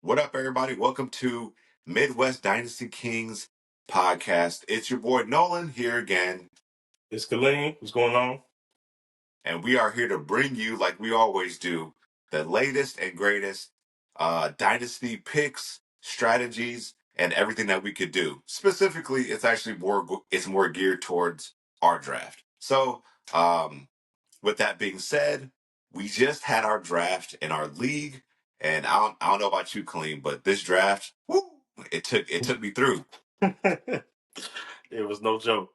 What up, everybody? Welcome to Midwest Dynasty Kings podcast. It's your boy Nolan here again, It's Kaleem. What's going on? and we are here to bring you, like we always do, the latest and greatest dynasty picks, strategies, and everything that we could do. Specifically, it's actually more geared towards our draft. So, with that being said, we just had our draft in our league, and I don't know about you, Kaleem, but this draft, woo, it took me through. It was no joke.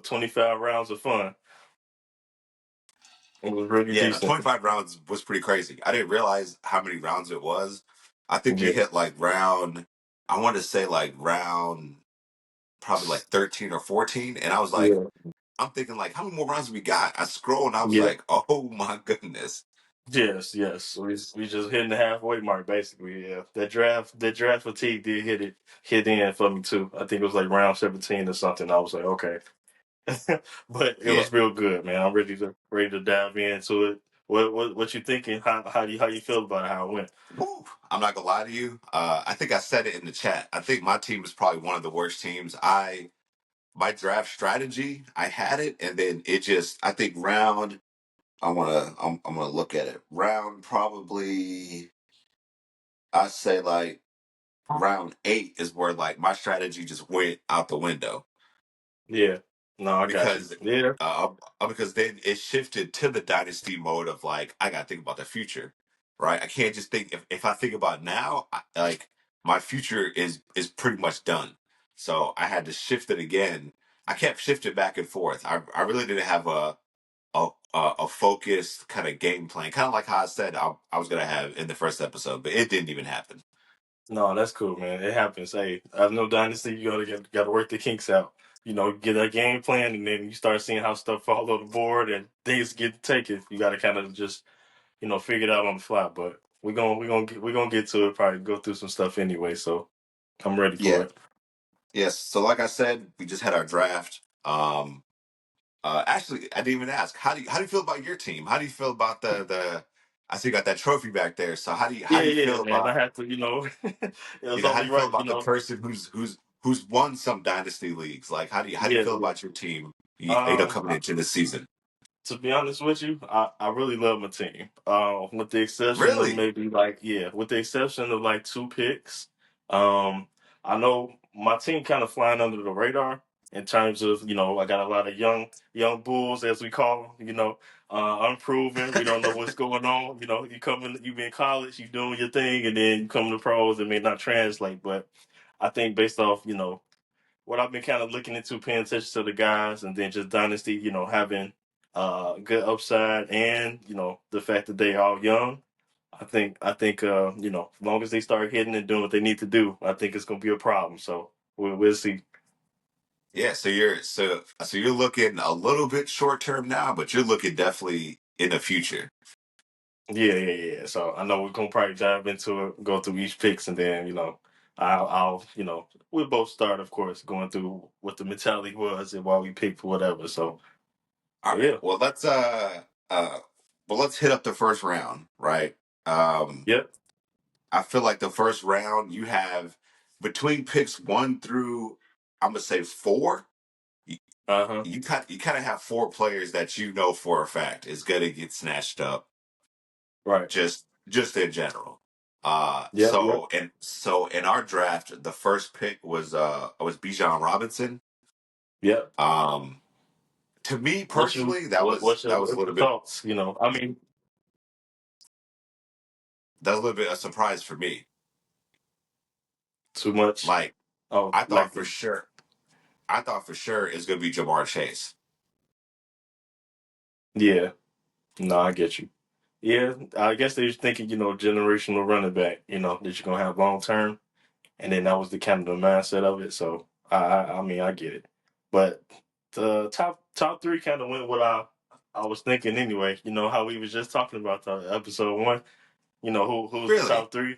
25 rounds of fun. It was really Yeah, the decent. 25 rounds was pretty crazy. I didn't realize how many rounds it was. I think we Yeah, hit like round, I want to say like round probably like 13 or 14. And I was like, yeah, I'm thinking like, how many more rounds we got? I scrolled and I was yeah. like, oh my goodness. Yes. We just hitting the halfway mark basically. Yeah, that draft fatigue did hit in for me too. I think it was like round 17 or something. I was like, okay, but it Yeah. was real good, man. I'm ready to dive into it. What you thinking? How you feel about how it went? Woo. I'm not gonna lie to you. I think I said it in the chat. I think my team is probably one of the worst teams. My draft strategy, I had it, and then it just. I think round. I'm gonna look at it. Round probably. I say like round 8 is where like my strategy just went out the window Yeah, no, I got you. because Yeah, because then it shifted to the dynasty mode of like I gotta think about the future, right? I can't just think if I think about now, like my future is pretty much done. So I had to shift it again. I kept shifting back and forth. I really didn't have a focused kind of game plan, kind of like how I said I was gonna have in the first episode, but it didn't even happen. no, that's cool, man. It happens. Hey, I know Dynasty, you gotta work the kinks out. Get that game plan, and then you start seeing how stuff fall on the board and things get taken. You gotta kind of just figure it out on the fly. But we're gonna get to it. Probably go through some stuff anyway. So I'm ready for Yeah. it. Yes. So like I said, we just had our draft. Actually, I didn't even ask. How do you feel about your team? How do you feel about the? I see you got that trophy back there. So how Yeah, do you yeah, feel man. I about had to. It was how do only you feel right. about the person who's won some dynasty leagues? Like how do you Yeah, feel yeah. about your team? Coming I, into this season. to be honest with you, I really love my team. With the exception of Really? maybe with the exception of like two picks. Um, I know my team kind of flying under the radar in terms of I got a lot of young bulls as we call them. Unproven. We don't know what's going on. You be in college, you doing your thing, and then you come to pros, it may not translate. But I think based off what I've been kind of looking into, paying attention to the guys, and then just dynasty, having good upside, and the fact that they all young. I think as long as they start hitting and doing what they need to do, I think it's gonna be a problem. So we'll see. Yeah. So you're looking a little bit short term now, but you're looking definitely in the future. Yeah. So I know we're gonna probably dive into it, go through each picks, and then I'll we'll both start, of course, going through what the mentality was and why we picked whatever. All So right. yeah, Let's hit up the first round, right? Um, yep, I feel like the first round you have between picks 1 through I'm gonna say 4. You uh-huh, you kind of have 4 players that you know for a fact is gonna get snatched up right, just in general. yep, So in our draft, the first pick was Bijan Robinson. yep. Um, to me What you personally, what's your, that was a what's little your bit thoughts? I mean, a surprise for me. too much. Like Oh, I like thought for sure I thought for sure it's gonna be Jamar Chase. yeah. No, I get you. Yeah, I guess they was thinking, generational running back, that you're gonna have long term, and then that was the kind of the mindset of it. So I mean, I get it, but the top three kind of went what I was thinking anyway. How we was just talking about the episode one. Who's the Really? top three?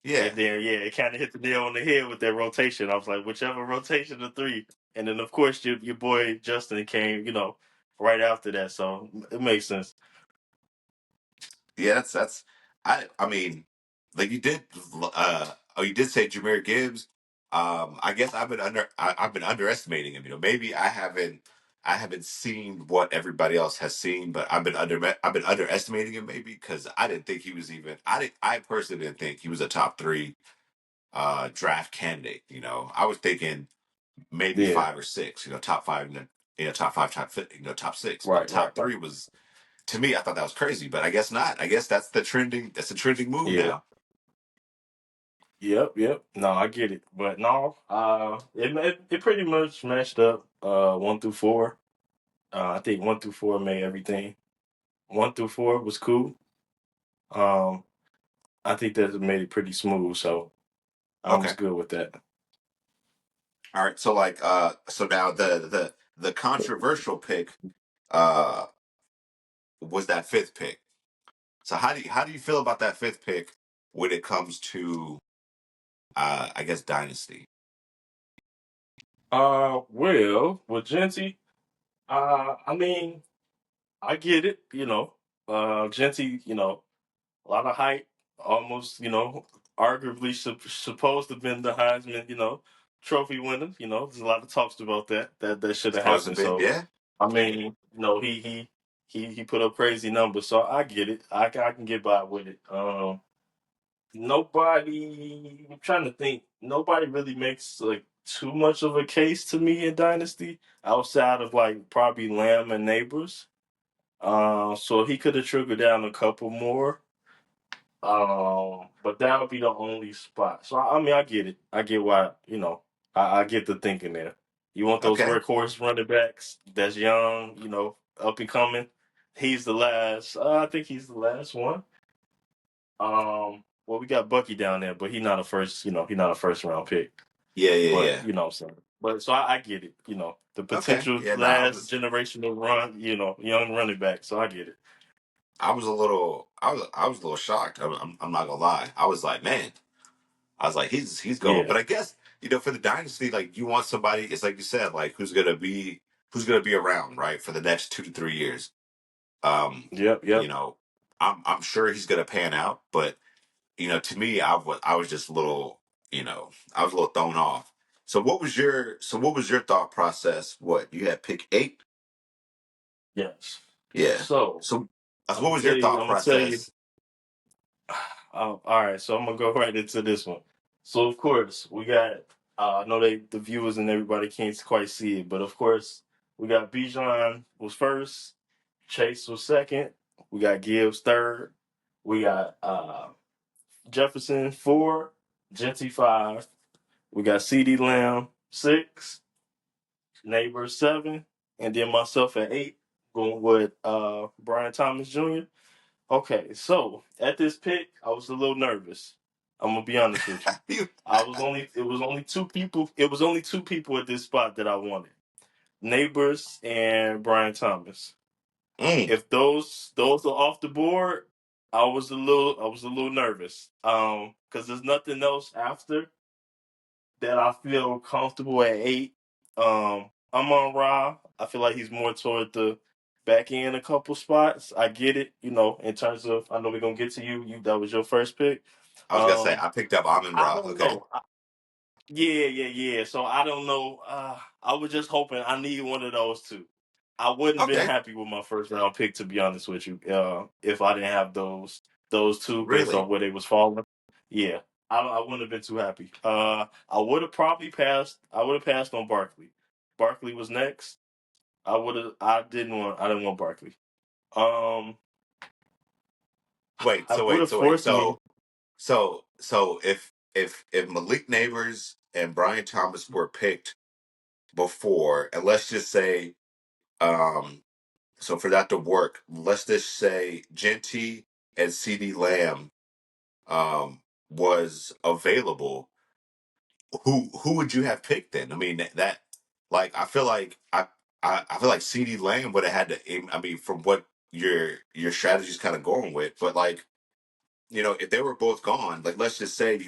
Yeah. And then yeah, it kind of hit the nail on the head with that rotation. I was like, whichever rotation of three, and then of course your boy Justin came, right after that, so it makes sense. Yeah, that's I mean, like you did oh you did say Jameer Gibbs. I guess I've been underestimating him. Maybe I haven't seen what everybody else has seen, but I've been underestimating him maybe because I didn't think he was even I personally didn't think he was a top three draft candidate. I was thinking maybe Yeah, 5 or 6, top five top five, top six, but right, right, top right. three was to me, I thought that was crazy, but I guess not. I guess that's the trending move Yeah. now. Yep, yep. No, I get it, but no, it pretty much matched up. 1 through 4. I think 1 through 4 made everything. 1 through 4 was cool. Um, I think that made it pretty smooth, so I was Okay. good with that. All right. So like so now the controversial pick uh was that fifth pick. So how do you feel about that fifth pick when it comes to I guess dynasty? Well, with Genty, I mean, I get it. Genty, a lot of hype, almost, arguably supposed to have been the Heisman, trophy winner. There's a lot of talks about that should have Supposed to happened. be, So, yeah. I mean, he put up crazy numbers, so I get it. I can get by with it. Nobody, I'm trying to think. Nobody really makes like too much of a case to me in Dynasty outside of like probably Lamb and Neighbors. So he could have triggered down a couple more. But that would be the only spot. So I mean, I get it. I get why. I get the thinking there. You want those Okay. workhorse running backs that's young, up and coming. He's the last. I think he's the last one. Well, we got Bucky down there, but he's not a first. He's not a first round pick. Yeah, yeah, But yeah. what I'm saying. But so I get it. The Okay. potential Yeah, no, last generational run. Young running back. So I get it. I was a little shocked. I'm not gonna lie. I was like, man, I was like, he's going. Yeah. But I guess for the dynasty, like you want somebody. It's like you said, like who's gonna be around, right, for the next 2 to 3 years. Um, Yep. you Yep. know, I'm sure he's gonna pan out, but to me, I was just a little, I was a little thrown off. So what was your thought process? What you had pick 8? Yes. Yeah. So So I'm what gonna was tell your you. thought I'm gonna tell you. process? All right. So I'm gonna go right into this one. So of course we got. I know the viewers and everybody can't quite see it, but of course we got Bijan was first, Chase was second, we got Gibbs third, we got Jefferson 4, Genty 5, we got CD Lamb 6, Neighbor 7, and then myself at 8, going with Brian Thomas Jr. Okay, so at this pick, I was a little nervous. I'm gonna be honest with you. You- It was only two people. It was only two people at this spot that I wanted: Neighbors and Brian Thomas. mm, If those are off the board, I was a little nervous. Because there's nothing else after that I feel comfortable at 8. I'm on Ra. I feel like he's more toward the back end a couple spots. I get it, in terms of I know we're gonna get to you. That was your first pick. I was gonna say Um, I picked up Amon I Ra. don't Okay. know. Yeah, yeah, yeah. So I don't know. I was just hoping I need one of those two. I wouldn't have been Okay. happy with my first round pick, to be honest with you. If I didn't have those two based on Really? where they was falling. Yeah, I wouldn't have been too happy. I would have probably passed. I would have passed on Barkley. Barkley was next. I would have. I didn't want Barkley. Um, Wait. I So would wait. have So wait. forced me. So if Malik Neighbors and Brian Thomas were picked before, and let's just say, um, so for that to work, let's just say Genty and CD Lamb was available, who would you have picked then? I mean that like I feel like CD Lamb would have had to I mean from what your strategy's kind of going with, but like if they were both gone, like let's just say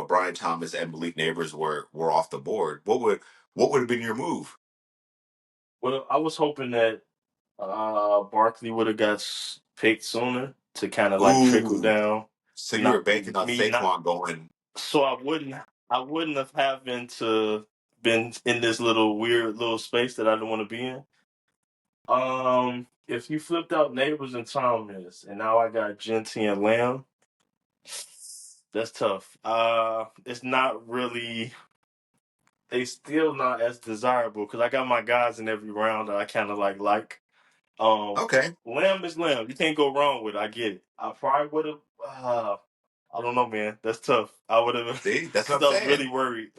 Brian Thomas and Malik Neighbors were off the board, what would have been your move? Well, I was hoping that Barkley would have got picked sooner to kind of like trickle Ooh, down, so you were not banking on me not Saquon going. so I wouldn't have having to been in this little weird little space that I don't want to be in. If you flipped out Neighbors and Thomas, and now I got Genty and Lamb, that's tough. It's not really. They still not as desirable because I got my guys in every round that I kind of like. Um, Okay, Lamb is Lamb. You can't go wrong with it. I get it. I probably would have. I don't know, man. That's tough. I would have see, that's what because I'm I was really saying. worried.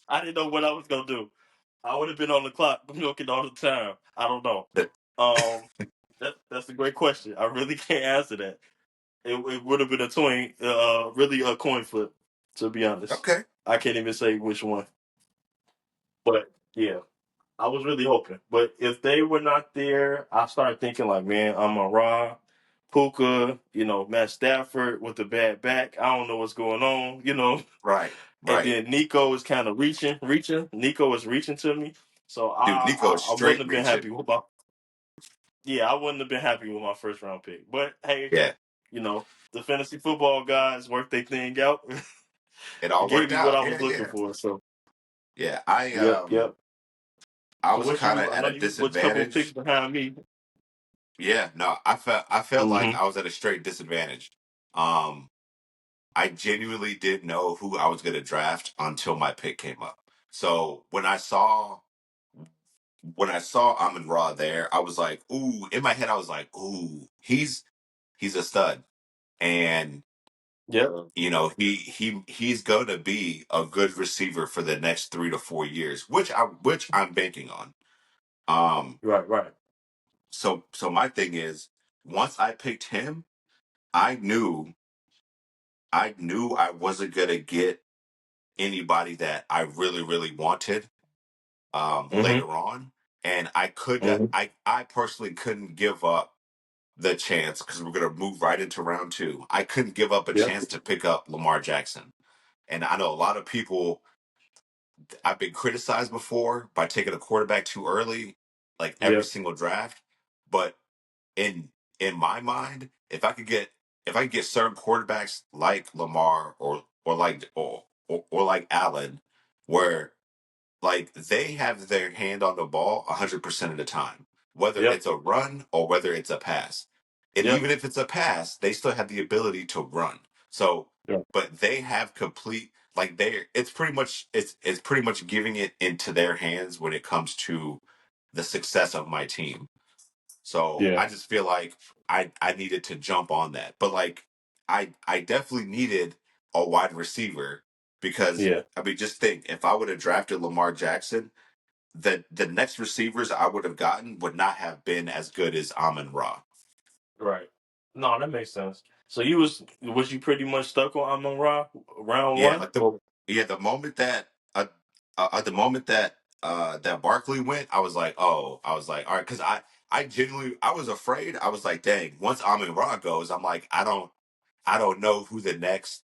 I didn't know what I was gonna do. I would have been on the clock looking all the time. I don't know. That- Um, that's a great question. I really can't answer that. It would have been a really a coin flip, to be honest. Okay, I can't even say which one, but yeah. I was really hoping. But if they were not there, I started thinking like, man, I'm a Raw, Puka, Matt Stafford with the bad back. I don't know what's going on, right, And right, then Nico is kind of reaching. Nico is reaching to me. So dude. Nico is I wouldn't straight have been reaching. happy with my I wouldn't have been happy with my first round pick. But hey, Yeah, the fantasy football guys worked their thing out. it It all gave worked me what out. I Yeah, was looking yeah, for. So yeah. I yep. I So was what kind of I at know a you was a couple picks disadvantage. behind me. Yeah, no, I felt like Mm-hmm. I was at a straight disadvantage. Um, I genuinely didn't know who I was going to draft until my pick came up. So when I saw Amon Ra there, I was like, ooh. In my head, I was like, ooh, he's a stud, and Yep. he's going to be a good receiver for the next 3 to 4 years, which I'm banking on. Um, Right. so my thing is, once I picked him, I knew I knew I wasn't gonna get anybody that I really, really wanted Mm-hmm. later on. And I could Mm-hmm. I personally couldn't give up the chance because we're gonna move right into round two. I couldn't give up a Yep. chance to pick up Lamar Jackson. And I know a lot of people, I've been criticized before by taking a quarterback too early, like every Yep. single draft. But in in my mind, if I could get certain quarterbacks like Lamar or like Allen, where like they have their hand on the ball 100% of the time, whether Yep. it's a run or whether it's a pass. And Yep. even if it's a pass, they still have the ability to run. So, Yep. but they have complete like they it's pretty much giving it into their hands when it comes to the success of my team. So Yeah. I just feel like I needed to jump on that. But like I definitely needed a wide receiver because Yeah. I mean just think if I would have drafted Lamar Jackson, the next receivers I would have gotten would not have been as good as Amon Ra. Right. No, that makes sense. So was you pretty much stuck on Amon Ra round Yeah, one? like the moment that the moment that that Barkley went, I was like, all right, because I genuinely I was afraid. I was like, dang, once Amon Ra goes, I'm like, I don't know who the next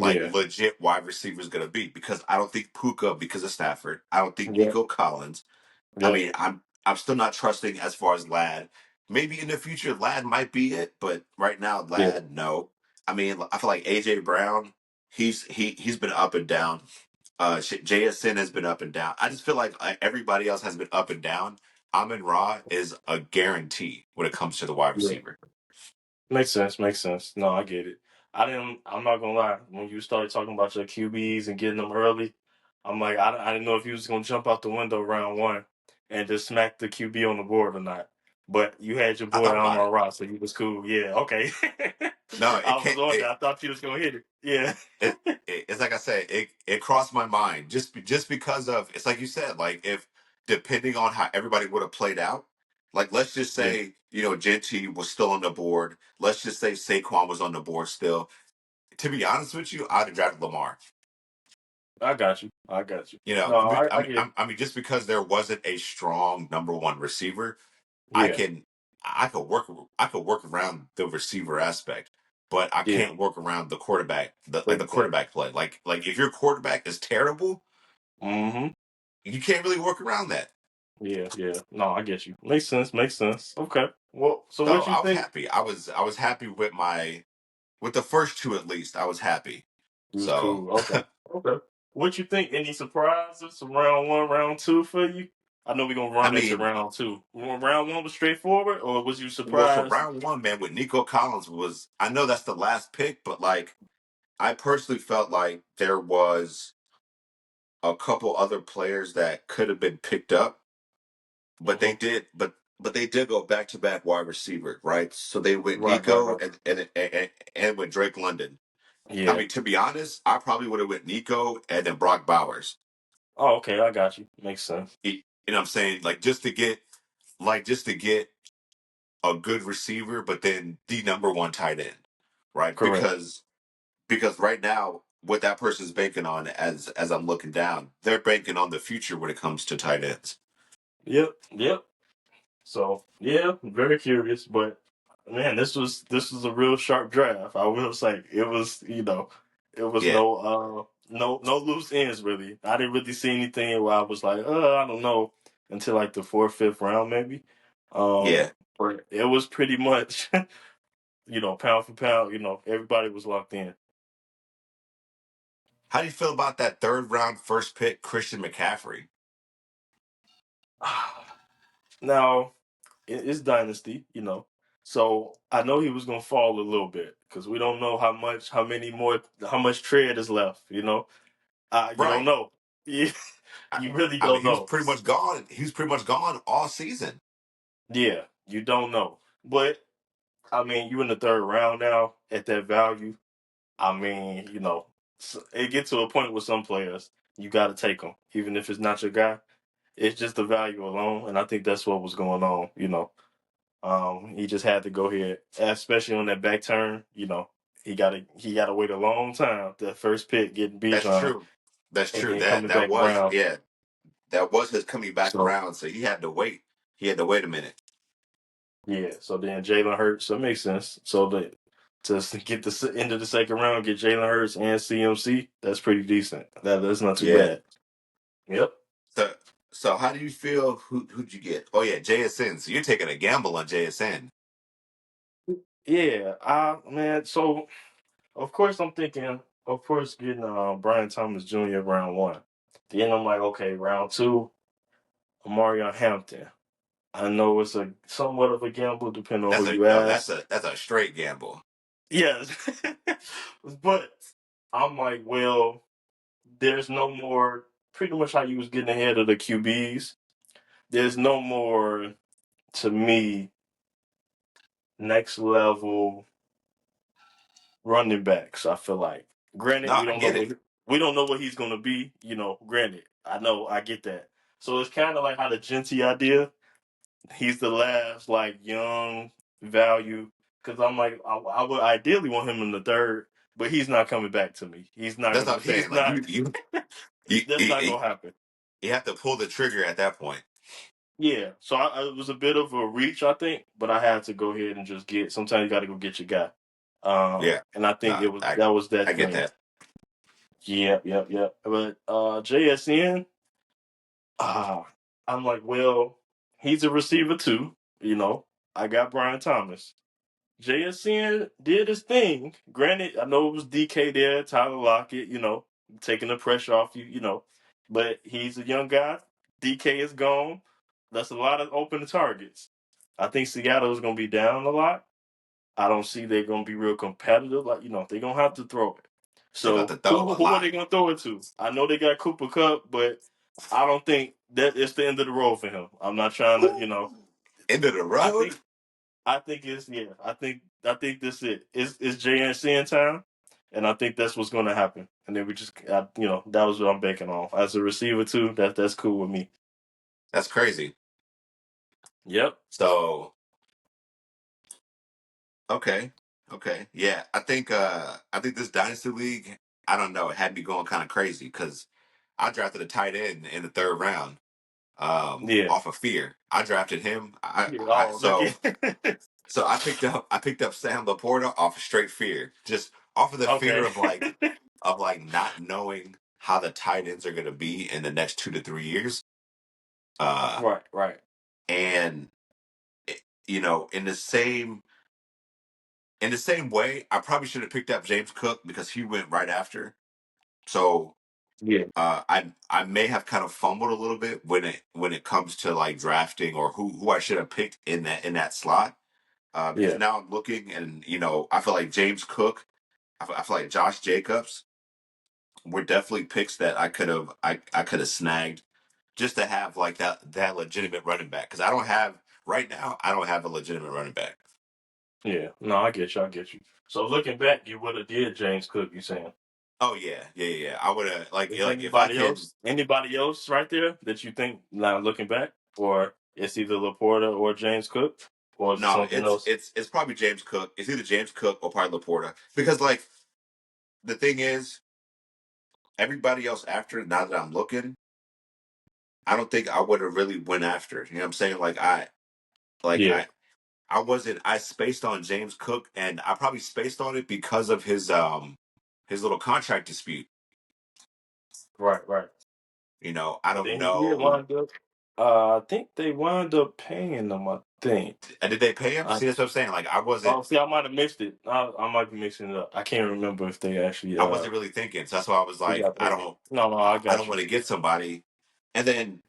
like Yeah. legit wide receiver is going to be because I don't think Puka because of Stafford. I don't think Yep. Nico Collins. I Yep. mean, I'm still not trusting as far as Lad. Maybe in the future Lad might be it, but right now Yeah. Lad no. I mean, I feel like AJ Brown, he's been up and down. JSN has been up and down. I just feel like everybody else has been up and down. Amon Ra is a guarantee when it comes to the wide Yeah. receiver. Makes sense. Makes sense. No, I get it. I'm not gonna lie. When you started talking about your QBs and getting them early, I'm like, I didn't know if you was gonna jump out the window round one and just smack the QB on the board or not. But you had your I boy thought about Amon it. Ra, so you was cool. Yeah. Okay. No, I it was can't. on there. I thought you was gonna hit it. Yeah. It's like I said, it crossed my mind just because of it's like you said, like if depending on how everybody would have played out, like let's just Yeah. say Genty was still on the board. Let's just say Saquon was on the board still. To be honest with you, I'd have drafted Lamar. I got you. I got you. You know, No, I I mean, get it. I mean, just because there wasn't a strong number one receiver, I Yeah. can I could work around the receiver aspect, but I Yeah. can't work around the quarterback the Quarterback. quarterback play. Like if your quarterback is terrible, Mm-hmm. you can't really work around that. Yeah, yeah. No, I get you. Makes sense. Makes sense. Okay. Well, so So what you I was think? happy. I was happy with with the first two at least. I was happy. It was So cool. Okay. Okay. What you think? Any surprises from round one, round two for you? I know we're gonna I run into mean, round two. Round one was straightforward, or was you well, for surprised? round one, man, with Nico Collins was I know that's the last pick, but like I personally felt like there was a couple other players that could have been picked up, but Hmm. but they did go back to back wide receiver, right? So they went Right, right, Nico right. and with Drake London. I Yeah. mean, to be honest, I probably would have went Nico and then Brock Bowers. Oh, okay. I got you. Makes sense. You know what I'm saying? Just to get a good receiver, but then the number one tight end, right? Correct. Because right now what that person's banking on as I'm looking down, they're banking on the future when it comes to tight ends. Yep. Yep. So yeah, very curious, but man, this was a real sharp draft. I will say it was, it was Yeah, no loose ends really. I didn't really see anything where I was like, I don't know, until like the fourth, fifth round maybe. yeah. But it was pretty much, pound for pound, everybody was locked in. How do you feel about that third round first pick, Christian McCaffrey? Now it's dynasty, So I know he was gonna fall a little bit because we don't know how much tread is left. You don't Right. know. You, I, you really I mean, don't he was know. pretty much gone. He was pretty much gone all season. Yeah, you don't know. But I mean, you in the third round now at that value. I mean, it gets to a point with some players you got to take them, even if it's not your guy. It's just the value alone, and I think that's what was going on. He just had to go here, especially on that back turn. He got to wait a long time. That first pick getting That's Bijan, true. That's and true. then That coming that back was around. yeah. That was his coming back So around. So he had to wait. He had to wait a minute. yeah, so then Jalen Hurts. So it makes sense. So to get the end of the second round, get Jalen Hurts and CMC. That's pretty decent. That's not too Yeah. bad. Yep. So so how do you feel? Who'd you get? Oh yeah, JSN. So you're taking a gamble on JSN. Yeah. Man. So of course I'm thinking. Of course, getting Brian Thomas Jr. round one. Then I'm like, okay, round two, Mario Hampton. I know it's a somewhat of a gamble, depending on who That's a you no. ask. That's a straight gamble. Yes, but I'm like, well, there's no more. Pretty much how you was getting ahead of the QBs. There's no more to me next level running backs. I feel like. No, Granted, we I don't know get it. what he's going to be. Granted, I know I get that. So it's kind of like how the Genty idea. He's the last like young value because I'm like I would ideally want him in the third, but he's not coming back to me. He's not That's what gonna. I'm He's saying. Like not. you, That's not you, gonna happen. you have to pull the trigger at that point. Yeah, so it was a bit of a reach, I think, but I had to go ahead and just get. Sometimes you got to go get your guy, Yeah. and I think No, that was I that get thing. that. Yep, yep, yep. But JSN, ah, I'm like, well, he's a receiver too. I got Brian Thomas. JSN did his thing. Granted, I know it was DK there, Tyler Lockett, taking the pressure off you, but he's a young guy. DK is gone. That's a lot of open targets. I think Seattle is going to be down a lot. I don't see they're going to be real competitive. Like, they're going to have to throw it. They're going to So have to throw a who are lot. they going to throw it to? I know they got Cooper Cup, but I don't think that it's the end of the road for him. I'm not trying to, Ooh, end of the I road. think I think it's yeah. I think this it's JNCN time, and I think that's what's going to happen. And then that was what I'm banking on as a receiver too. That's cool with me. That's crazy. Yep. So okay, okay, yeah. I think this dynasty league. I don't know. It had me going kind of crazy because I drafted a tight end in the third round. Yeah. Off of fear. I drafted him. Yeah. Oh, look at. So I picked up Sam Laporta off of straight fear, just off of the fear Okay. of like not knowing how the tight ends are going to be in the next 2 to 3 years. Uh, Right, right. and you know, in the same way, I probably should have picked up James Cook because he went right after. So Yeah, I may have kind of fumbled a little bit when it comes to like drafting or who I should have picked in that slot. Because yeah, now I'm looking and you know I feel like James Cook, I feel like Josh Jacobs were definitely picks that I could have snagged just to have like that legitimate running back. Because I don't have right now. I don't have a legitimate running back. yeah. No, I get you. I get you. So looking back, you would have did James Cook. You saying? Oh yeah, yeah, yeah. Yeah. I would have Is like if I anybody can. else? Anybody else right there that you think now looking back, or it's either Laporta or James Cook, or is it No, something else? it's probably James Cook. It's either James Cook or probably Laporta. Because like the thing is, everybody else after now that I'm looking, I don't think I would have really went after. You know what I'm saying? Like Yeah. I wasn't I spaced on James Cook and I probably spaced on it because of his little contract dispute. Right. Right. You know, I And don't then he did know. wind up. I think they wound up paying them. I think. Did they pay him? I, See, that's what I'm saying. Like oh, see, I might have mixed it. I might be mixing it up. I can't remember if they actually I wasn't really thinking. So that's why I was who like, got paid. No, no, I I got don't you. want to get somebody. And then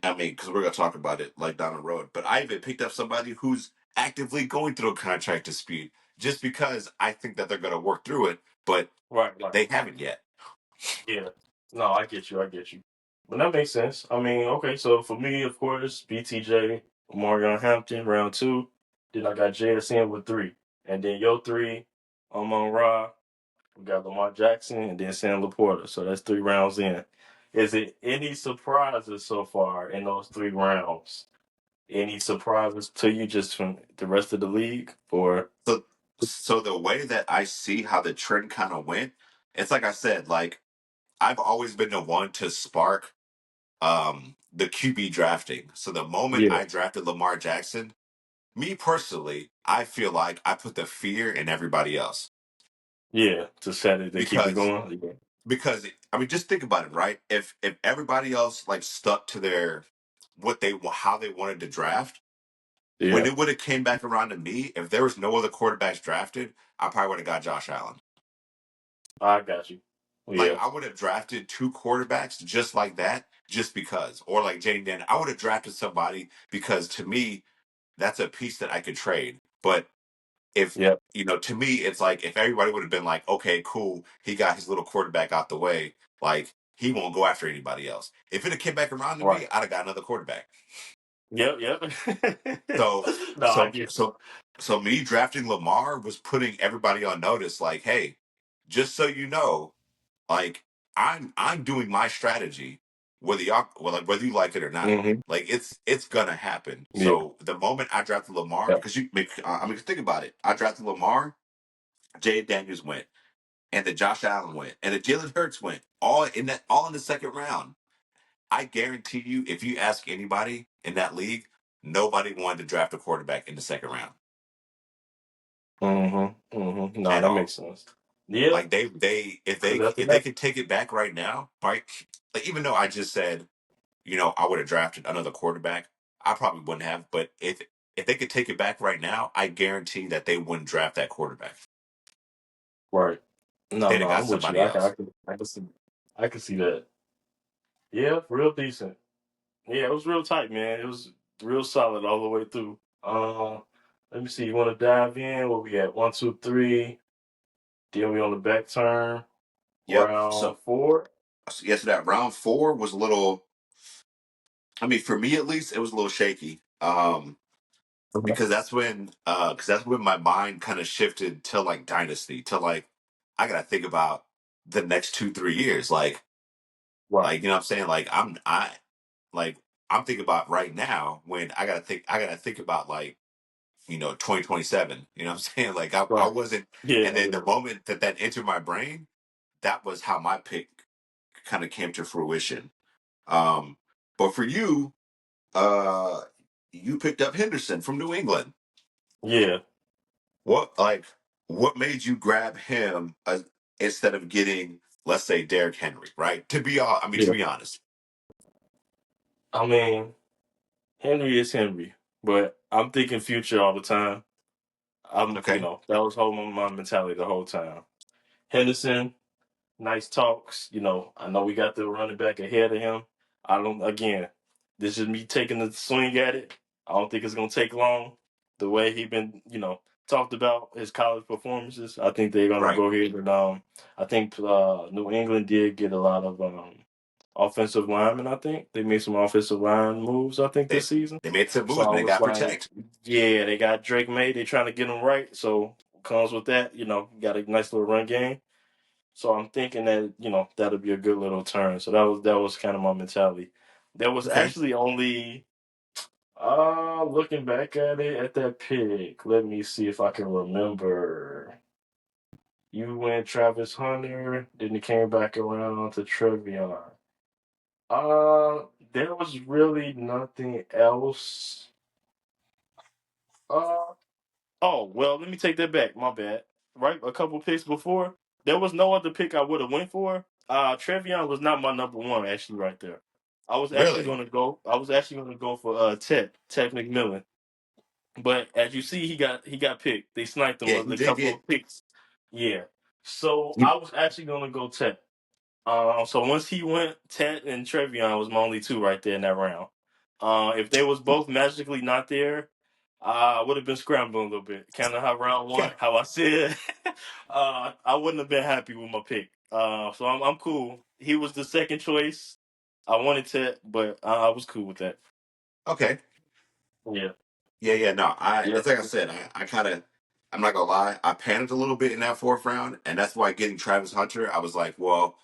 I mean, because we're gonna talk about it like down the road. But I even picked up somebody who's actively going through a contract dispute just because I think that they're gonna work through it, but Right. Right. they haven't yet. Yeah. No, I get you. I get you. But that makes sense. I mean, okay, so for me, of course, BTJ, Marion Hampton, round two. Then I got JSN with three. And then your three, Amon Ra, we got Lamar Jackson, and then Sam Laporta. So that's 3 rounds in. Is it any surprises so far in those 3 rounds? Any surprises to you just from the rest of the league? Or So the way that I see how the trend kind of went, it's like I said, like I've always been the one to spark the QB drafting. So the moment yeah, I drafted Lamar Jackson, me personally, I feel like I put the fear in everybody else yeah, to set it, they keep it because going. Yeah, because I mean just think about it, right? If everybody else like stuck to their what they how they wanted to draft, when yeah, it would have came back around to me, if there was no other quarterbacks drafted, I probably would have got Josh Allen. I got you. Like Yeah, I would have drafted two quarterbacks just like that, just because, or like Jane Dan, I would have drafted somebody because to me that's a piece that I could trade. But if yeah, you know, to me, it's like if everybody would have been like, okay, cool, he got his little quarterback out the way, like he won't go after anybody else. If it had came back around to right. me, I'd have got another quarterback. Yep, yep. So No, I so get you. so so me drafting Lamar was putting everybody on notice, like, hey, just so you know, like I'm doing my strategy, whether y'all well, like whether you like it or not. Hmm. Like it's gonna happen. Yeah, So the moment I drafted Lamar, yep, because I mean, think about it. I drafted Lamar, Jay Daniels went, and the Josh Allen went, and the Jalen Hurts went, all in the second round. I guarantee you, if you ask anybody in that league, nobody wanted to draft a quarterback in the second round No, at that makes all. sense. Yeah, Like they because after if they that, could take it back right now, right? Like even though I just said, you know, I would have drafted another quarterback, I probably wouldn't have. But if they could take it back right now, I guarantee that they wouldn't draft that quarterback. right? No, They'd have no, got I'm with you. somebody else. I can see, I can see that. Yeah, real decent. Yeah, it was real tight, man. It was real solid all the way through. Let me see. You want to dive in? What we at? One, two, three. Then we on the back turn. Yep. Round four. So yes, that round four was a little. I mean, for me at least, it was a little shaky. Okay. Because that's when my mind kind of shifted to like dynasty, to like I gotta think about the next 2 3 years, Right. like you know what I'm saying, like I'm thinking about right now when I gotta think about like you know 2027. You know what I'm saying? Like I Right. wasn't, Yeah. and then Yeah. the moment that entered my brain, that was how my pick kind of came to fruition. Um, but for you, uh, you picked up Henderson from New England. Yeah. What like what made you grab him instead of getting, let's say, Derrick Henry? Right? To be all, I mean, to Yeah. be honest, I mean, Henry is Henry, but I'm thinking future all the time. Okay. That was holding my mentality the whole time. Henderson, nice talks. I know we got the running back ahead of him. I don't. Again, this is me taking the swing at it. I don't think it's gonna take long. The way he been, talked about his college performances, I think they're gonna Right. go ahead and I think New England did get a lot of offensive linemen. I think they made some offensive line moves. I think They this season. they made some So moves, I but they was got like, protect. yeah, they got Drake May. They trying to get him right. So comes with that, got a nice little run game. So I'm thinking that that'll be a good little turn. So that was kind of my mentality. There was Okay. actually only looking back at it at that pick. Let me see if I can remember. You went Travis Hunter, then it came back around to Trevion. There was really nothing else. Uh Oh, well, let me take that back. My bad. Right, a couple picks before, there was no other pick I would have went for. Trevion was not my number one actually right there. I was actually Really? gonna go. I was actually gonna go for Ted McMillan, but as you see, he got picked. They sniped him Yeah, with he a did couple get. of picks. Yeah, so You, I was actually gonna go Ted. So once he went, Ted and Trevion was my only two right there in that round. If they was both magically not there, I would have been scrambling a little bit. Kind of how round one, yeah. how I said, I wouldn't have been happy with my pick. So I'm cool. He was the second choice. I wanted Ted, but I was cool with that. Okay. Yeah, Yeah, yeah. No, yeah, it's like I said, I kind of, I'm not gonna lie, I panicked a little bit in that fourth round, and that's why getting Travis Hunter, I was like, well,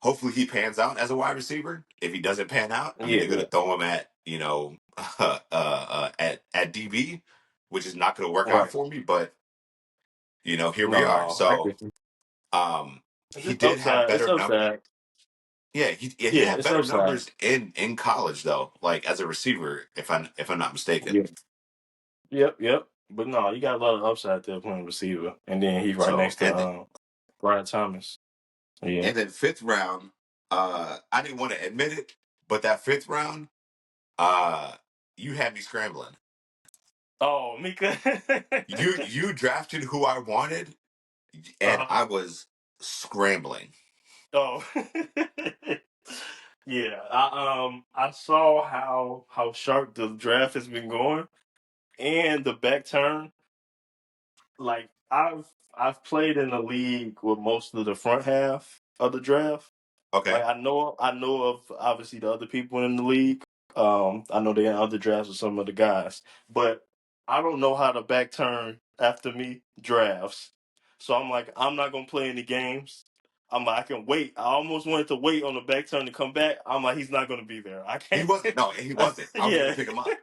hopefully he pans out as a wide receiver. If he doesn't pan out, I mean, yeah, they're gonna yeah. throw him at, at DB, which is not gonna work out Right. for me. But here we are. No, I So, get you. he It's did have upside. It's better numbers. upside. Yeah, he Yeah, had it's better upside. numbers in college though, like as a receiver, if I'm not mistaken. Yeah. Yep. But no, you got a lot of upside there playing receiver, and then he's right So next to and Brian Thomas. Yeah. and then fifth round, I didn't want to admit it, but that fifth round, uh, you had me scrambling. Oh, Mika. You drafted who I wanted, and uh-huh. I was scrambling. Oh. Yeah. I saw how sharp the draft has been going, and the back turn. Like I've played in the league with most of the front half of the draft. Okay, Like I know of obviously the other people in the league. I know they had other drafts with some of the guys, but I don't know how the back turn after me drafts. So I'm like, I'm not gonna play any games. I'm like, I can wait. I almost wanted to wait on the back turn to come back. I'm like, he's not gonna be there. I he can't. wasn't. No, he wasn't. I was gonna Yeah, pick him up.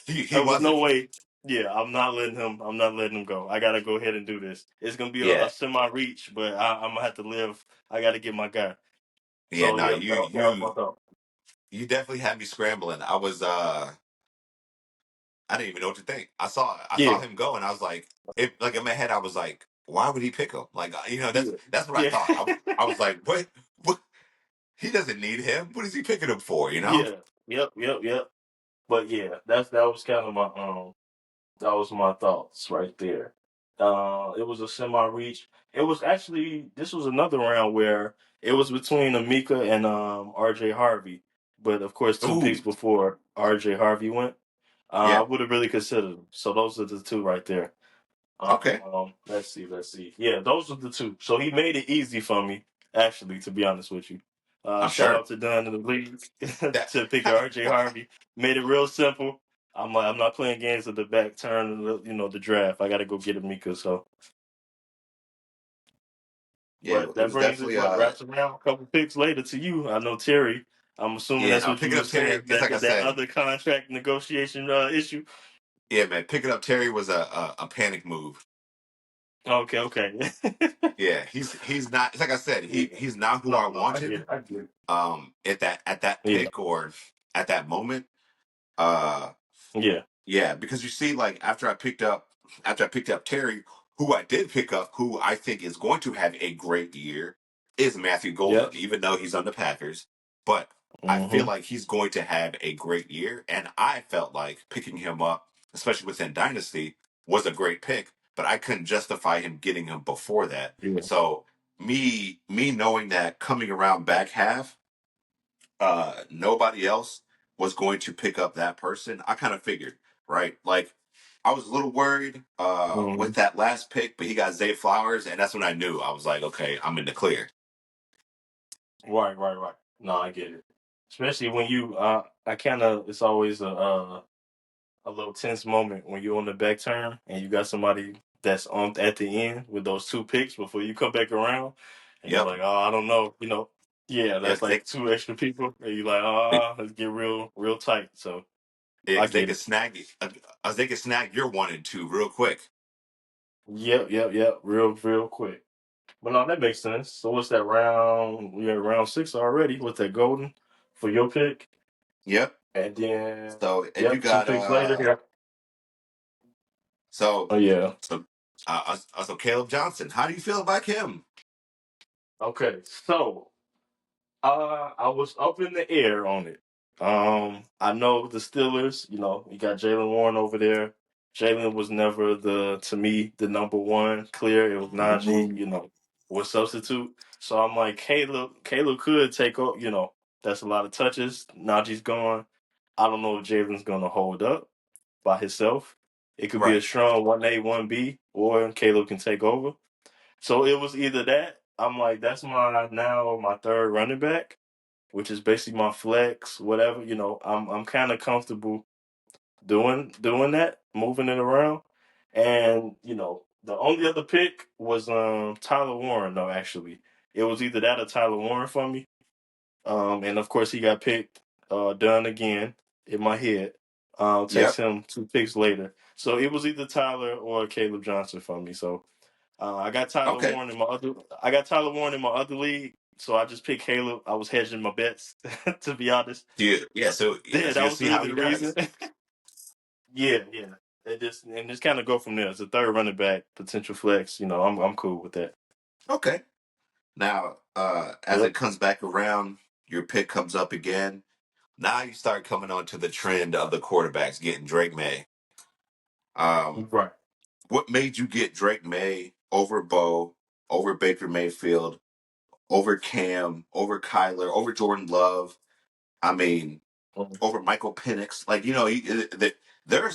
He there was wasn't. no way. Yeah, I'm not letting him. I'm not letting him go. I gotta go ahead and do this. It's gonna be a Yeah, semi reach, but I'm gonna have to live. I gotta get my guy. yeah. So No, yeah, you that was my you thought. you definitely had me scrambling. I didn't even know what to think. I saw Yeah, him go, and I was like in my head, I was like, why would he pick him? Like, that's yeah, that's what I yeah, thought. I was like, what? What? He doesn't need him. What is he picking him for? yeah. Yep. But yeah, that was kind of my that was my thoughts right there. It was a semi reach. It was actually this was another round where it was between Amika and RJ Harvey, but of course two picks Ooh, before RJ Harvey went. I yeah. would have really considered them. So those are the two right there. Okay, Let's see. Yeah, those are the two. So he made it easy for me, actually, to be honest with you. I'm Shout sure out to Dunn in the league that. to pick RJ Harvey. Made it real simple. I'm like, I'm not playing games at the back turn, the draft. I got to go get Amika. So, Yeah, but it that was brings it definitely what wraps around a couple picks later to you. I know Terry. I'm assuming yeah. that's Now what you picking were up Terry, saying. it's That like I that said, other contract negotiation issue. yeah, man. Picking up Terry was a panic move. Okay. Yeah, he's not. It's like I said, Yeah. he's not who I No, I get wanted. it. I get it. At that Yeah. pick or at that moment. Uh, Yeah. yeah, because you see, like after I picked up Terry, who I did pick up, who I think is going to have a great year, is Matthew Golden, Yep. even though he's on the Packers. But I feel Mm-hmm. like he's going to have a great year. And I felt like picking him up, especially within Dynasty, was a great pick, but I couldn't justify him getting him before that. Yeah. So me knowing that coming around back half, nobody else was going to pick up that person, I kind of figured, right? Like I was a little worried Mm-hmm. with that last pick, but he got Zay Flowers, and that's when I knew I was like, okay, I'm in the clear. Right, right, right. No, I get it. Especially when you, I kind of, it's always a little tense moment when you're on the back turn and you got somebody that's on at the end with those two picks before you come back around, and you're Yep. like, oh, I don't know, yeah, Yeah, that's like two extra people, and you're like, oh, let's get real, real tight. So yeah, I because get it. they could snag your 1 and 2 real quick. Yep, yep, yep, real, real quick. But no, that makes sense. So what's that round? We're at round six already. What's that golden for your pick? Yep. And then, So and you yep, two got picks later. Yeah. so Oh yeah. so so Caleb Johnson. How do you feel about him? Okay. So I was up in the air on it. I know the Steelers. You got Jalen Warren over there. Jalen was never to me the number one. Clear, it was Najee. Was substitute. So I'm like, Caleb could take up. That's a lot of touches. Najee's gone. I don't know if Jalen's gonna hold up by himself. It could be a Right. strong 1A, 1B, or Caleb can take over. So it was either that. I'm like, that's my third running back, which is basically my flex, whatever. I'm kind of comfortable doing that, moving it around. And the only other pick was Tyler Warren. No, actually, it was either that or Tyler Warren for me. And of course he got picked, done again in my head. Text Yep. him 2 picks later. So it was either Tyler or Caleb Johnson for me. So I got Tyler Okay. Warren in my other. I got Tyler Warren in my other league, so I just picked Caleb. I was hedging my bets, to be honest. Yeah. So yeah. Yeah, So that you'll was see how really he the reason. does. Yeah, yeah. And just kind of go from there. It's a third running back, potential flex. I'm cool with that. Okay. Now, as it Yep. comes back around, your pick comes up again. Now you start coming on to the trend of the quarterbacks getting Drake May. Um, Right. what made you get Drake May over Bo, over Baker Mayfield, over Cam, over Kyler, over Jordan Love? I mean, Mhm. over Michael Penix. Like there are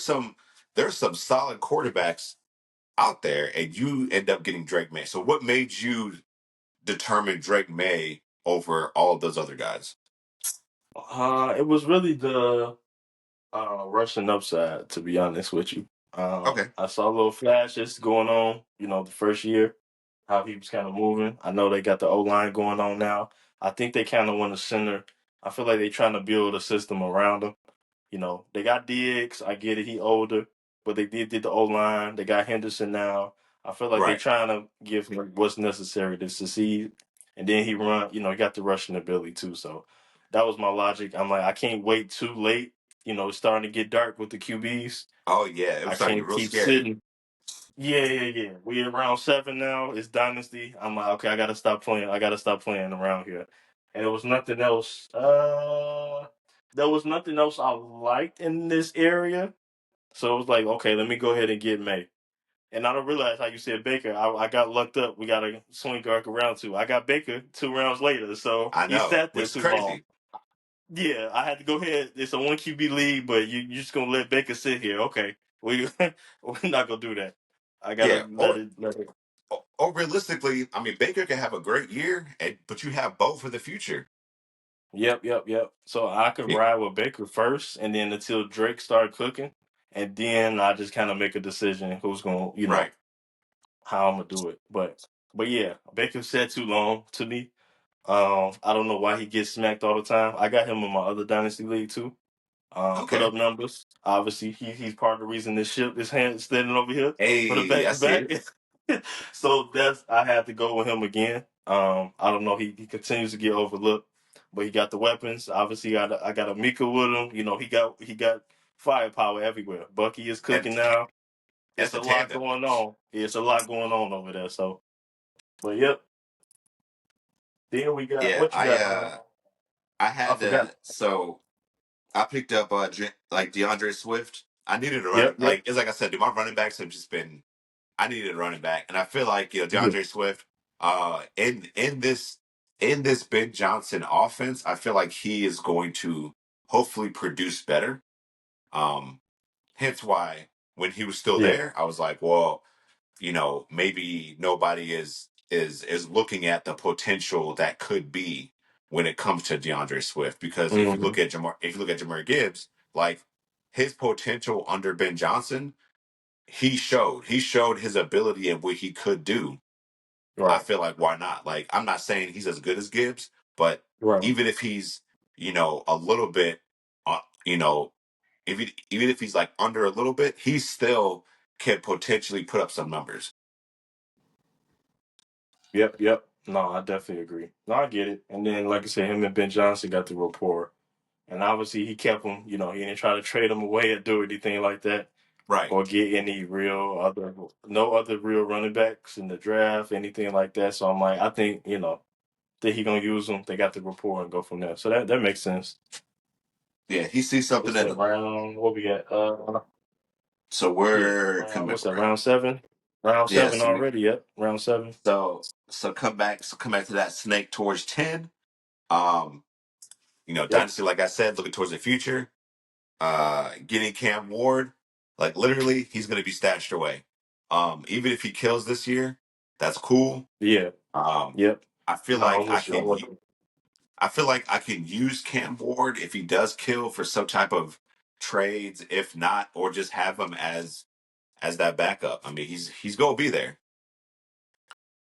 some solid quarterbacks out there, and you end up getting Drake May. So what made you determine Drake May over all of those other guys? It was really the rushing upside, to be honest with you. Okay, I saw little flashes going on, the first year, how he was kind of moving. I know they got the O line going on now. I think they kind of want to center. I feel like they're trying to build a system around him. They got Diggs. I get it. He older, but they did the O line. They got Henderson now. I feel like they right. trying to give him what's necessary to succeed. And then he run. He got the rushing ability too. So that was my logic. I'm like, I can't wait too late. It's starting to get dark with the QBs. Oh yeah, it was I starting to get can't real keep scary. sitting. Yeah, yeah, yeah. We around seven now. It's dynasty. I'm like, okay, I gotta stop playing. I gotta stop playing around here. And there was nothing else. There was nothing else I liked in this area. So it was like, okay, let me go ahead and get May. And I don't realize how you said Baker. I got lucked up. We got a swing arc around two. I got Baker 2 rounds later, so I he know, sat there which is too long. crazy. Yeah, I had to go ahead. It's a 1 QB league, but you're just gonna let Baker sit here. Okay, we're not gonna do that. I gotta Yeah, let it. or realistically, I mean, Baker can have a great year, but you have both for the future. Yep, yep, yep. So I could Yeah, ride with Baker first, and then until Drake started cooking, and then I just kind of make a decision who's gonna, right. how I'm gonna do it. But yeah, Baker said too long to me. I don't know why he gets smacked all the time. I got him in my other dynasty league too. Put Okay. up numbers. Obviously, he's part of the reason this ship is standing over here for the Hey, back I to see back. it. So I had to go with him again. I don't know. He continues to get overlooked, but he got the weapons. Obviously, I got a Mika with him. He got firepower everywhere. Bucky is And cooking now. that's It's the a lot tandem. going on. It's a lot going on over there. But yep. Then we got Yeah, what you got? I I had forgot. to. So I picked up like DeAndre Swift. I needed a running. Yep, yep. Like it's like I said, dude, my running backs have just been. I needed a running back, and I feel like Yeah. DeAndre Swift. In this Ben Johnson offense, I feel like he is going to hopefully produce better. Um, Hence why when he was still Yeah. there, I was like, well, maybe nobody is looking at the potential that could be when it comes to DeAndre Swift. Because Hmm. if you look at Jamar Gibbs, like his potential under Ben Johnson, he showed his ability and what he could do. I Right. feel like why not? Like I'm not saying he's as good as Gibbs, but Right. even if he's a little bit, uh, you know, even if he's like under a little bit, he still can potentially put up some numbers. Yep, yep. No, I definitely agree. No, I get it. And then, like I said, him and Ben Johnson got the rapport. And obviously, he kept him. He didn't try to trade him away or do anything like that, Right. or get any no other real running backs in the draft, anything like that. So I'm like, I think that he gonna use them. They got the rapport and go from there. So that makes sense. Yeah, he sees something What's in that him. round? What we got? So Yeah, we're coming what's that? around. Round seven. Round Yeah, seven so we already. Yep, round seven. come back to that snake towards 10. Um, Yep. Dynasty, like I said, looking towards the future. Getting Cam Ward, like literally, he's gonna be stashed away. Even if he kills this year, that's cool. Yeah. Um, Yep. I feel No, like I'm with you. I'm with you. I feel like I can use Cam Ward if he does kill for some type of trades, if not, or just have him as that backup. I mean, he's gonna be there,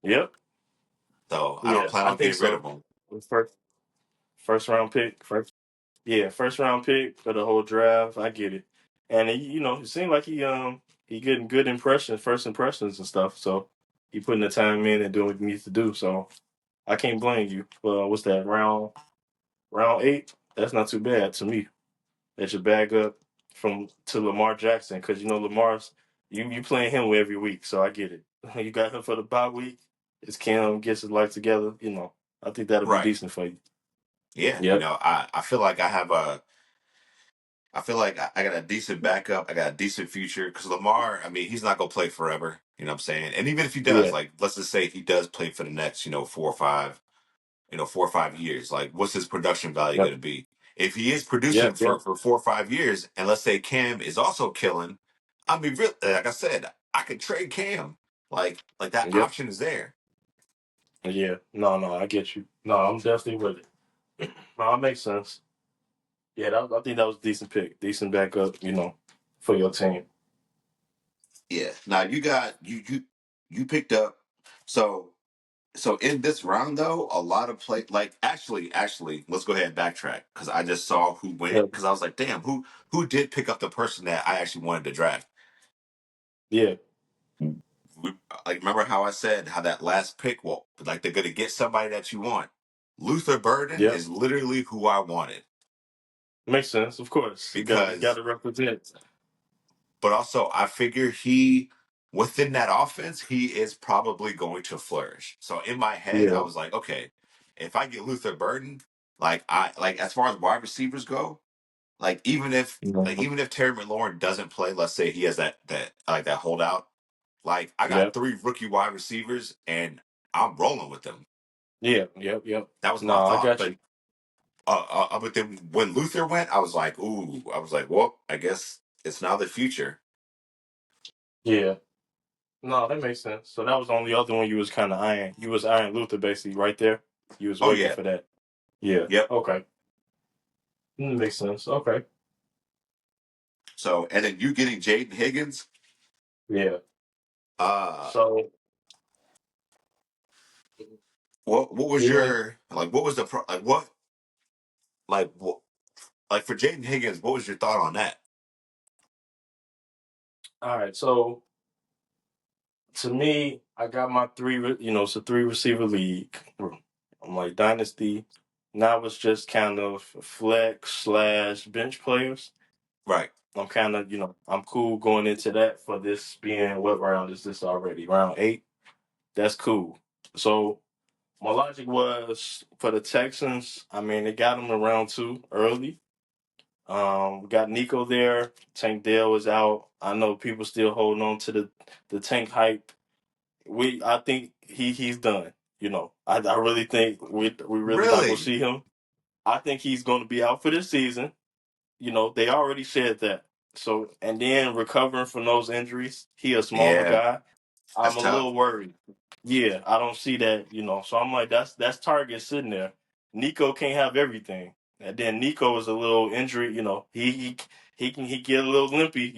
Yep. so I don't Yeah, plan I on think getting rid of so. him. First round pick. First round pick for the whole draft. I get it. And it seemed like he getting good impressions, first impressions and stuff. So he putting the time in and doing what he needs to do. So I can't blame you. What's that round eight? That's not too bad to me. That should bag up to Lamar Jackson because Lamar's you playing him every week. So I get it. You got him for the bye week. It's Cam gets his life together. I think that'll be Right? decent for you. Yeah. Yep. I feel like I got a decent backup. I got a decent future because Lamar. I mean, he's not gonna play forever. You know what I'm saying? And even if he does, Yeah. like, let's just say he does play for the next 4 or 5 years. Like, what's his production value Yep. going to be? If he is producing Yep. for, Yep. for 4 or 5 years, and let's say Cam is also killing, I mean, really, like I said, I could trade Cam. Like that Yep. option is there. Yeah. No, no, I get you. No, I'm definitely with it. No, it makes sense. Yeah, I think that was a decent pick. Decent backup, for your team. Yeah. Now you picked up. So so in this round though, a lot of play. Like actually, let's go ahead and backtrack because I just saw who went Yep. because I was like, damn, who did pick up the person that I actually wanted to draft. Yeah. we, like remember how I said how that last pick, well, like they're gonna get somebody that you want. Luther Burden Yep. is literally who I wanted Makes sense, of course. You got because, to represent. but also I figure he within that offense he is probably going to flourish. So in my head I Yeah. was like, okay, if I get Luther Burden, like as far as wide receivers go, like Mhm. even if Terry McLaurin doesn't play, let's say he has that holdout, like I got Yep. three rookie wide receivers and I'm rolling with them. Yeah. Yep. Yep. That was No, my I thought. got But you. but then when Luther went, I was like, ooh, I was like, well, I guess it's now the future. Yeah. No, that makes sense. So that was the only other one you was kind of eyeing. You was eyeing Luther basically right there. You was Oh waiting yeah, for that. Yeah. yep. Okay. Makes sense. Okay. So and then you getting Jaden Higgins. Yeah. Uh, So what was yeah. your like? What was the like? What like for Jaden Higgins? What was your thought on that? All right. So to me, I got my it's a three receiver league. I'm like dynasty. Now it's just kind of flex slash bench players. Right. I'm kind of, I'm cool going into that for this being what round is this already? Round eight. That's cool. So My logic was for the Texans. I mean, they got him in round 2 early. We got Nico there. Tank Dell was out. I know people still holding on to the Tank hype. I think he's done. I really think we really not gonna Really? see him. I think he's gonna be out for this season. They already said that. So and then recovering from those injuries, he a smaller Yeah, guy. that's I'm a tough. little worried. Yeah, I don't see that. So I'm like, that's Target sitting there. Nico can't have everything. And then Nico is a little injury, he get a little limpy,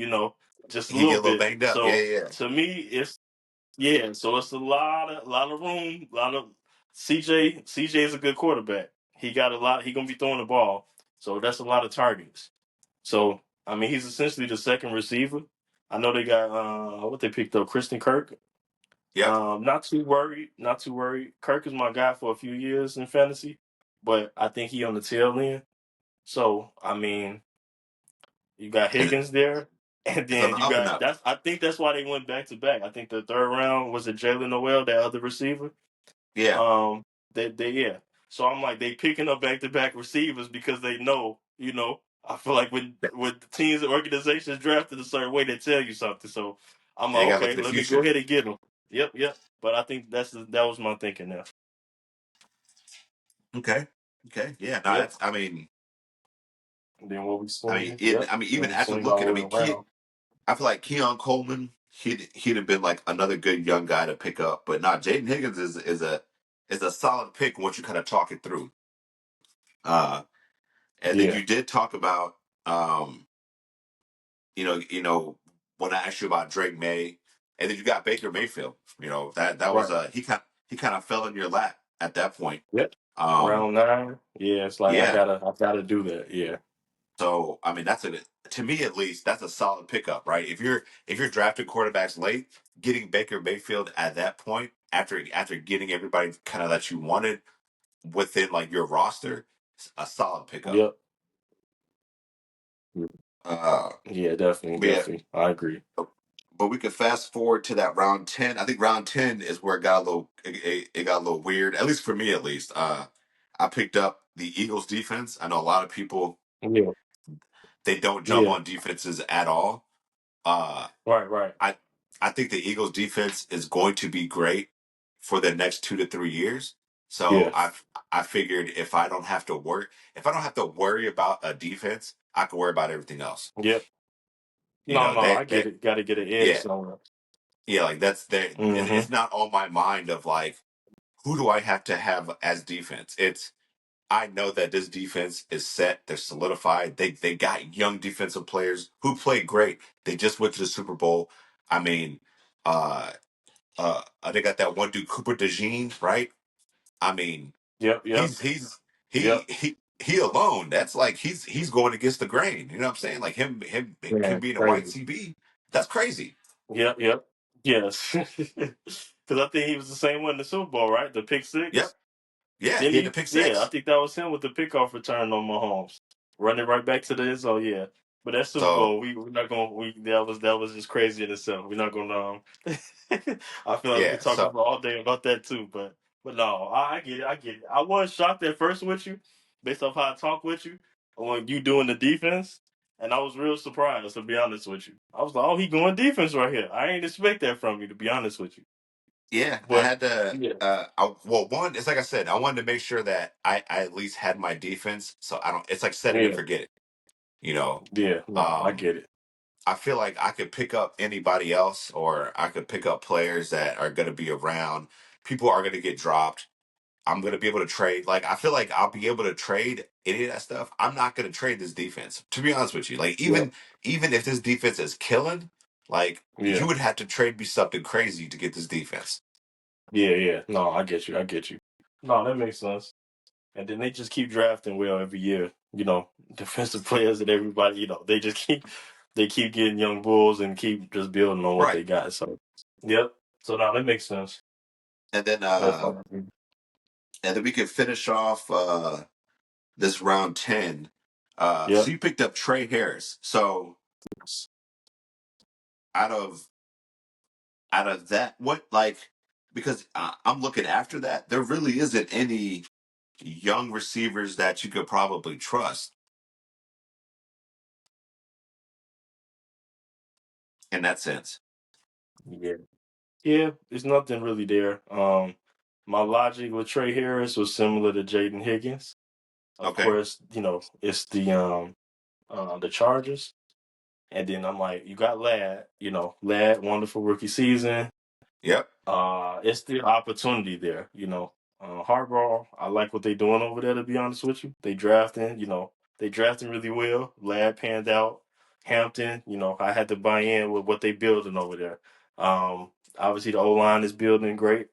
just a He get little a little bit. banged up. Yeah, So yeah. to me, so it's a lot of room, a lot of CJ is a good quarterback. He got a lot. He gonna be throwing the ball, so that's a lot of targets. So I mean, he's essentially the second receiver. I know they got what they picked up, Kristen Kirk. Yep. Not too worried. Not too worried. Kirk is my guy for a few years in fantasy, but I think he on the tail end. So I mean, you got And Higgins there, and it's on then the you up and got up. that's. I think that's why they went back to back. I think the third round was it Jalen Noel, that other receiver. Yeah, Um, they yeah. So I'm like they picking up back to back receivers because they know. I feel like when the teams and organizations drafted a certain way, they tell you something. So I'm yeah. like, You gotta look okay, at the let me go future. ahead and get them. Yep, yep. But I think that was my thinking there. Okay. Okay. Yeah. No, Yep. that's. I mean, And then what we I mean, swing? Yep. even Then we after swing all looking, the I way mean, around. I feel like Keon Coleman, he'd have been like another good young guy to pick up. But not Jaden Higgins is a solid pick once you kind of talk it through. Uh, and then Yeah. you did talk about, um, you know, when I asked you about Drake May, and then you got Baker Mayfield. That was Right. he kind of fell in your lap at that point. Yep. Um, Round 9. Yeah. It's like I yeah. gotta I gotta do that. Yeah. So I mean, to me at least, that's a solid pickup, right? If you're drafting quarterbacks late, getting Baker Mayfield at that point after getting everybody kind of that you wanted within like your roster, a solid pickup. Yep. Uh, Yeah. Definitely. but yeah, Definitely. I agree. but we could fast forward to that round 10. I think round 10 is where it got a little weird, at least for me at least. I picked up the Eagles defense. I know a lot of people Yeah. they don't jump Yeah. on defenses at all. Uh, Right. Right. I I think the Eagles defense is going to be great for the next 2 to 3 years. So Yeah. I figured if I don't have to worry about a defense, I can worry about everything else. Yep. You No. know, No. I that get that it. Got to get an edge yeah, somewhere. yeah, like that's there. Mm-hmm. It's not on my mind of like who do I have to have as defense. It's I know that this defense is set. They're solidified. They got young defensive players who play great. They just went to the Super Bowl. I mean, uh, they got that one dude Cooper DeJean, right? I mean, Yep. Yep. he's Yep. he alone. That's like he's going against the grain. You know what I'm saying? Like him Yeah. being a white Crazy. CB. That's crazy. Yep. Yep. Yes. Because I think he was the same one in the Super Bowl, right? The pick Yep. six. Yeah. Then He had the he, pick yeah, I six. think that was him with the pickoff return on Mahomes, running right back to the end zone. Yeah, but that Super So Bowl, we're not gonna. That was just crazy in itself. We're not gonna. I feel like we yeah. could talk So about all day about that too, but no, I get it. I get it. I was shocked at first with you, based off how I talk with you when you doing the defense, and I was real surprised to be honest with you. I was like, oh, he going defense right here. I ain't expect that from you to be honest with you, yeah, I but had to. yeah, Well, one, it's like I said, I wanted to make sure that I at least had my defense, so I don't. It's like set it and yeah, forget it. You know, yeah. No, I um, get it. I feel like I could pick up anybody else, or I could pick up players that are going to be around. People are going to get dropped. I'm going to be able to trade. Like, I feel like I'll be able to trade any of that stuff. I'm not going to trade this defense, to be honest with you. Like, Yeah, even if this defense is killing, like you yeah. would have to trade me something crazy to get this defense. Yeah, yeah. No, I get you. I get you. No, that makes sense. And then they just keep drafting well every year. Defensive players and everybody. They just keep getting young bulls and keep just building on what Right. they got. So, yep. So now that makes sense. And then That's uh fine. and then we can finish off this round 10. So Yep. you picked up Trey Harris. So out of out of that, what like because I'm looking after that. There really isn't any young receivers that you could probably trust in that sense. Yeah. Yeah, there's nothing really there. My logic with Trey Harris was similar to Jaden Higgins. Of Okay. course, it's the Chargers. And then I'm like, you got Lad, Lad, wonderful rookie season. Yep. It's the opportunity there. Harbaugh, I like what they're doing over there, to be honest with you. They drafting really well. Lad panned out. Hampton, I had to buy in with what they building over there. Um, Obviously the O line is building great.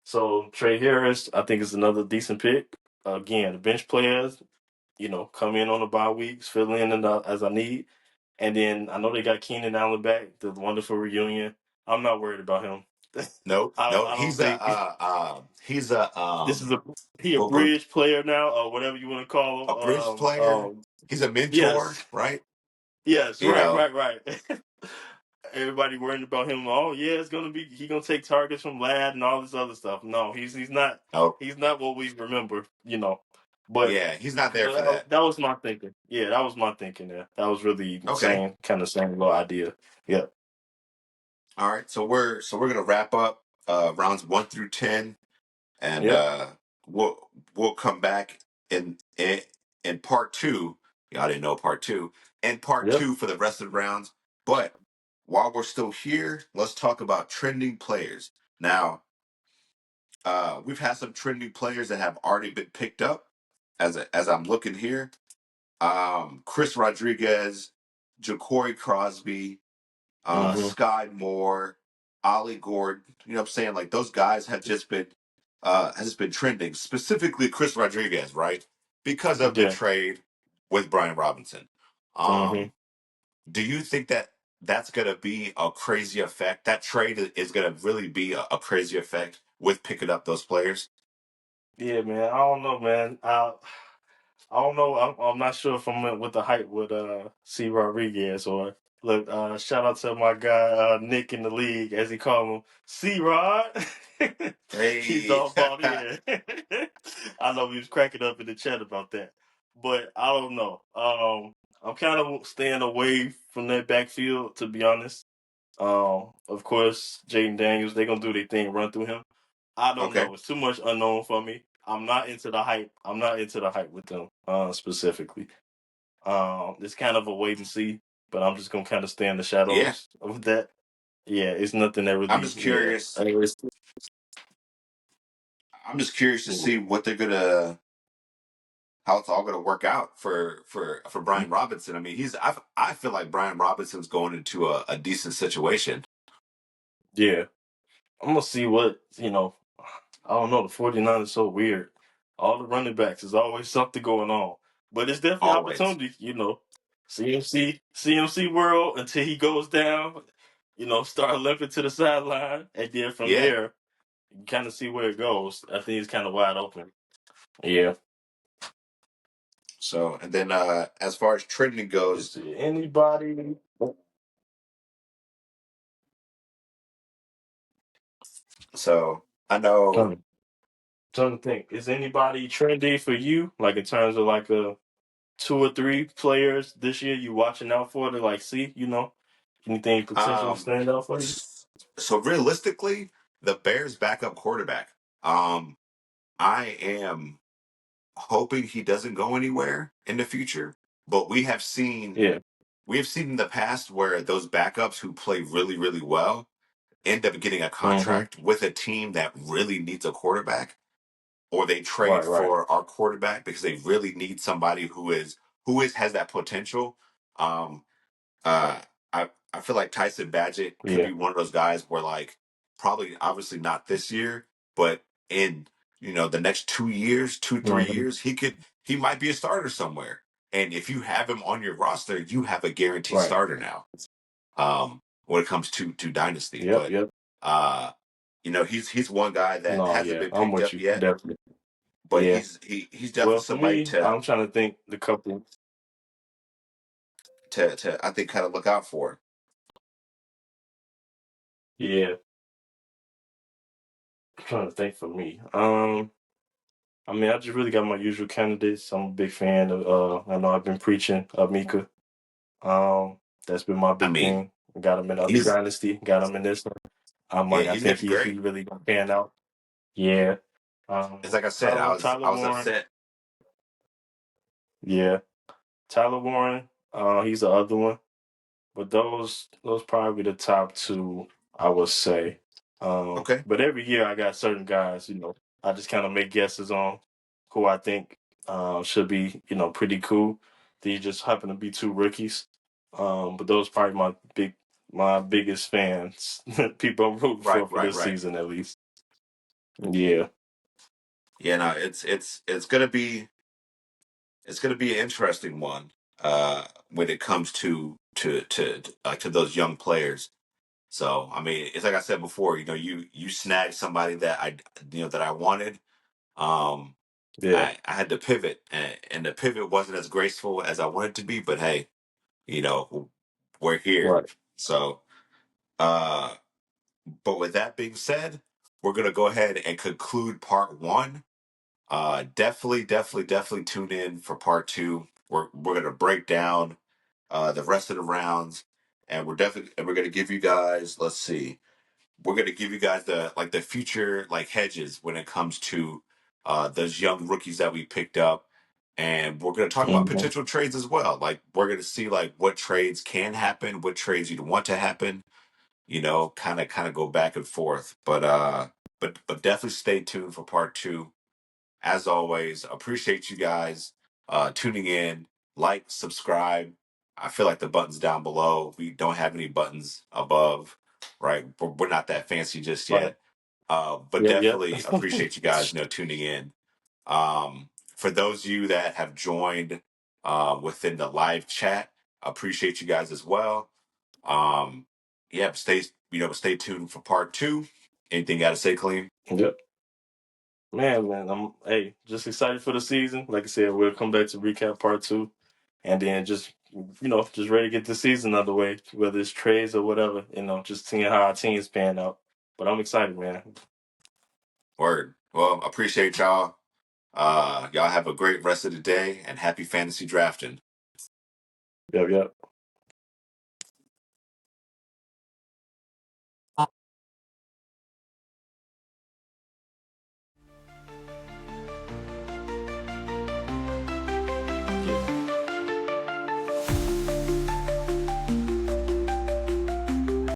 So Trey Harris, I think is another decent pick. Again, the bench players, come in on the bye weeks, fill in as I need. And then I know they got Keenan Allen back, the wonderful reunion. I'm not worried about him. No, no, I don't think he's a this is a what bridge player now, or whatever you want to a bridge call him. player. He's a mentor, Yes, right? yes, You right, know, right, right. Everybody worrying about him. Oh yeah, he gonna take targets from Lad and all this other stuff. No, he's not. oh He's not what we remember. But yeah, he's not there for that. that was my thinking. Yeah, that was my thinking there. That was really Okay. same little idea. Yep. All right. So we're gonna wrap up rounds 1 through 10, and Yep. we'll come back in part two. Y'all didn't know part two. And part Yep. two for the rest of the rounds. But while we're still here, let's talk about trending players. Now, we've had some trending players that have already been picked up. As I'm looking here, Chris Rodriguez, Ja'Cory Crosby, Mm-hmm. Sky Moore, Ollie Gordon. You know what I'm saying? Like those guys have just been has been trending. Specifically Chris Rodriguez, right? Because of the Yeah. trade with Brian Robinson. Mm-hmm. Um, do you think that that's gonna be a crazy effect? That trade is gonna really be a crazy effect with picking up those players? Yeah, man. I don't know, man. I don't know. I'm not sure if I'm with the hype with C Rodriguez or look. Shout out to my guy Nick in the league, as he call him, C Rod. He's Hey, all bought in. I know he was cracking up in the chat about that, but I don't know. I'm kind of staying away from that backfield, to be honest. Of course, Jaden Daniels, they're gonna do their thing, run through him. I don't okay. know. It's too much unknown for me. I'm not into the hype. I'm not into the hype with them specifically. It's kind of a wait and see, but I'm just gonna kind of stay in the Yeah. shadows of that. Yeah, it's nothing that I'm really. just Yeah, curious. I'm just curious to see what they're gonna how it's all going to work out for Brian Robinson. I mean, I feel like Brian Robinson's going into a decent situation. yeah. I'm gonna see what. I don't know. The 49 is so weird. All the running backs is always something going on, but it's definitely Always. opportunity. CMC world until he goes down. Start limping to the sideline, and then from Yeah. there, you kind of see where it goes. I think it's kind of wide open. Yeah. So and then as far as trending Is goes, there anybody? so I know Trying to, trying to think. Is anybody trendy for you? Like in terms of like a two or three players this year you watching out for to like see? Anything potentially um stand out for you? so realistically, the Bears backup quarterback. Um I am hoping he doesn't go anywhere in the future, but Yeah. we have seen in the past where those backups who play really really well end up getting a Mm-hmm. contract with a team that really needs a quarterback, or they trade Right. Right. for our quarterback because they really need somebody who is has that potential. Um, uh, I feel like Tyson Badgett could Yeah. be one of those guys where like probably obviously not this year, but in the next 2 years, two three Mm-hmm. years, he might be a starter somewhere. And if you have him on your roster, you have a guaranteed Right. starter now. When it comes to dynasty, Yep. but Yep. uh, he's one guy that No. hasn't Yeah. been I'm picked with up you. yet, Definitely. but Yeah. he's definitely Well, for somebody me, I'm trying to think the couple. to I think kind of look out for. Yeah. trying to think for me. I mean, I just really got my usual candidates. I'm a big fan of. I know I've been preaching Mika. Um, that's been my I big mean, thing. Got him in other he's dynasty. Got him in this one. yeah, I he think looked he great. really gonna pan out. Yeah. It's like I said, Tyler I was Warren. upset. Yeah. Tyler Warren. He's the other one. But those probably the top two, I would say. Okay, But every year I got certain guys, I just kind of make guesses on who I think should be, pretty cool. These just happen to be two rookies. But those probably my biggest fans, people I'm rooting right, for right, this right. season at least. Yeah. Yeah, no, it's gonna be an interesting one when it comes to those young players. So I mean, it's like I said before, you snagged somebody that I wanted. Um, Yeah. I had to pivot, and the pivot wasn't as graceful as I wanted to be, but hey, you know, we're here. Right. So, uh, but with that being said, we're gonna go ahead and conclude part one. Definitely tune in for part two. We're gonna break down the rest of the rounds, and we're gonna give you guys. Let's see, we're gonna give you guys the future like hedges when it comes to those young rookies that we picked up, and we're gonna talk about Mhm. potential trades as well. Like we're gonna see like what trades can happen, what trades you'd want to happen. Kind of go back and forth. But definitely stay tuned for part two. As always, appreciate you guys tuning in. Like, subscribe. I feel like the buttons down below. We don't have any buttons above, right? We're not that fancy just Right. yet. But Yep, yep. definitely appreciate you guys, tuning in. For those of you that have joined within the live chat, appreciate you guys as well. Um, yeah, stay tuned for part two. Anything you got to say, Clean? Yep. Man, I'm just excited for the season. Like I said, we'll come back to recap part two, and then just ready to get the season underway, whether it's trades or whatever. Just seeing how our teams pan out. But I'm excited, man. Word. Well, appreciate y'all. Y'all have a great rest of the day and happy fantasy drafting. Yep, yep.